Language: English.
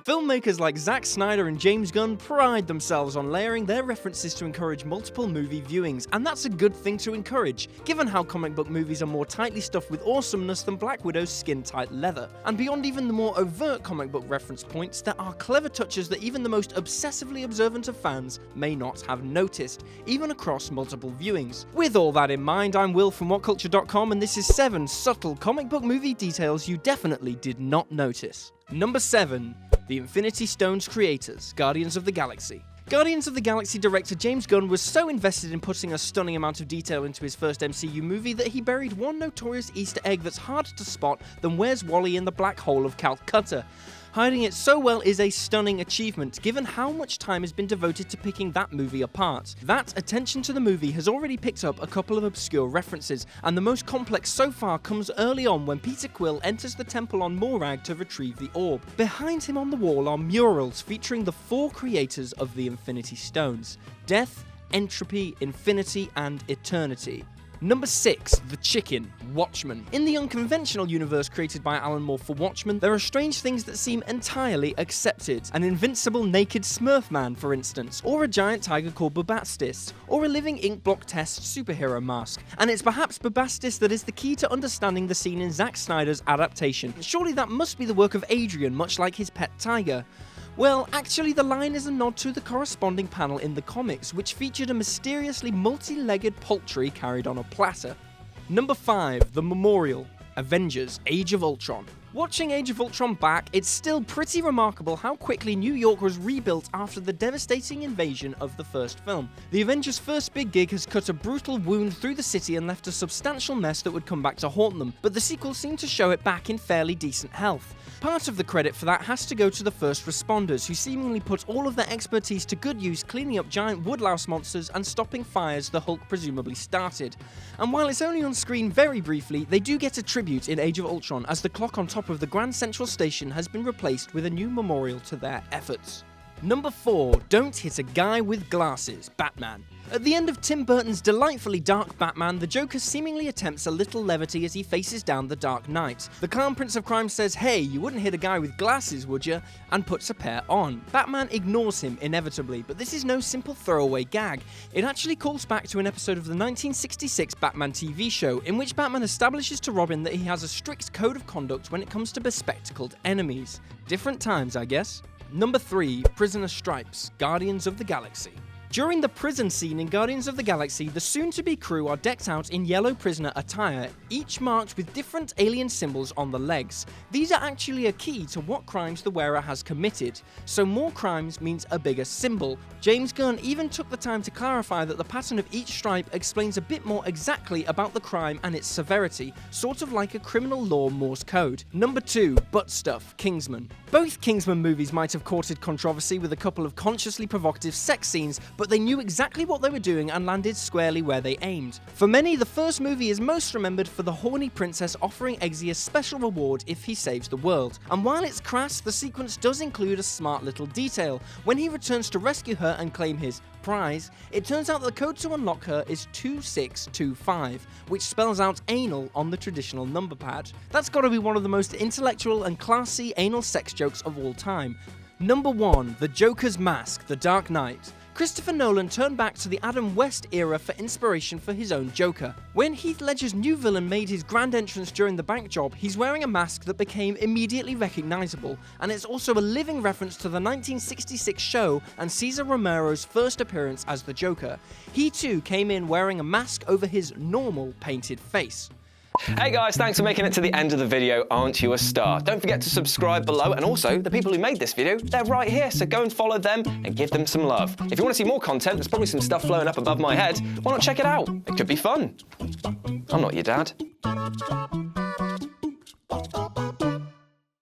Filmmakers like Zack Snyder and James Gunn pride themselves on layering their references to encourage multiple movie viewings, and that's a good thing to encourage, given how comic book movies are more tightly stuffed with awesomeness than Black Widow's skin-tight leather. And beyond even the more overt comic book reference points, there are clever touches that even the most obsessively observant of fans may not have noticed, even across multiple viewings. With all that in mind, I'm Will from WhatCulture.com, and this is 7 subtle comic book movie details you definitely did not notice. Number 7. The Infinity Stones creators, Guardians of the Galaxy. Guardians of the Galaxy director James Gunn was so invested in putting a stunning amount of detail into his first MCU movie that he buried one notorious Easter egg that's harder to spot than Where's Wally in the Black Hole of Calcutta. Hiding it so well is a stunning achievement, given how much time has been devoted to picking that movie apart. That attention to the movie has already picked up a couple of obscure references, and the most complex so far comes early on when Peter Quill enters the temple on Morag to retrieve the orb. Behind him on the wall are murals featuring the 4 creators of the Infinity Stones: Death, Entropy, Infinity, and Eternity. Number 6. The Chicken Watchman. In the unconventional universe created by Alan Moore for Watchmen, there are strange things that seem entirely accepted. An invincible naked Smurf man, for instance, or a giant tiger called Bubastis, or a living ink block test superhero mask. And it's perhaps Bubastis that is the key to understanding the scene in Zack Snyder's adaptation. Surely that must be the work of Adrian, much like his pet tiger. Well, actually the line is a nod to the corresponding panel in the comics, which featured a mysteriously multi-legged poultry carried on a platter. Number 5. The Memorial. Avengers: Age of Ultron. Watching Age of Ultron back, it's still pretty remarkable how quickly New York was rebuilt after the devastating invasion of the first film. The Avengers' first big gig has cut a brutal wound through the city and left a substantial mess that would come back to haunt them, but the sequel seemed to show it back in fairly decent health. Part of the credit for that has to go to the first responders, who seemingly put all of their expertise to good use cleaning up giant woodlouse monsters and stopping fires the Hulk presumably started. And while it's only on screen very briefly, they do get a tribute in Age of Ultron, as the clock on top of the Grand Central Station has been replaced with a new memorial to their efforts. Number 4. Don't hit a guy with glasses, Batman. At the end of Tim Burton's delightfully dark Batman, the Joker seemingly attempts a little levity as he faces down the Dark Knight. The calm Prince of Crime says, "Hey, you wouldn't hit a guy with glasses, would you?" and puts a pair on. Batman ignores him inevitably, but this is no simple throwaway gag. It actually calls back to an episode of the 1966 Batman TV show, in which Batman establishes to Robin that he has a strict code of conduct when it comes to bespectacled enemies. Different times, I guess. Number 3. Prisoner Stripes, Guardians of the Galaxy. During the prison scene in Guardians of the Galaxy, the soon-to-be crew are decked out in yellow prisoner attire, each marked with different alien symbols on the legs. These are actually a key to what crimes the wearer has committed, so more crimes means a bigger symbol. James Gunn even took the time to clarify that the pattern of each stripe explains a bit more exactly about the crime and its severity, sort of like a criminal law Morse code. Number 2. Butt Stuff, Kingsman. Both Kingsman movies might have courted controversy with a couple of consciously provocative sex scenes, but they knew exactly what they were doing and landed squarely where they aimed. For many, the first movie is most remembered for the horny princess offering Eggsy a special reward if he saves the world. And while it's crass, the sequence does include a smart little detail. When he returns to rescue her and claim his prize, it turns out that the code to unlock her is 2625, which spells out anal on the traditional number pad. That's gotta be one of the most intellectual and classy anal sex jokes of all time. Number 1. The Joker's Mask, The Dark Knight. Christopher Nolan turned back to the Adam West era for inspiration for his own Joker. When Heath Ledger's new villain made his grand entrance during the bank job, he's wearing a mask that became immediately recognizable, and it's also a living reference to the 1966 show and Cesar Romero's first appearance as the Joker. He too came in wearing a mask over his normal painted face. Hey guys, thanks for making it to the end of the video. Aren't you a star? Don't forget to subscribe below, and also the people who made this video, they're right here, so go and follow them and give them some love. If you want to see more content, there's probably some stuff flowing up above my head. Why not check it out? It could be fun. I'm not your dad.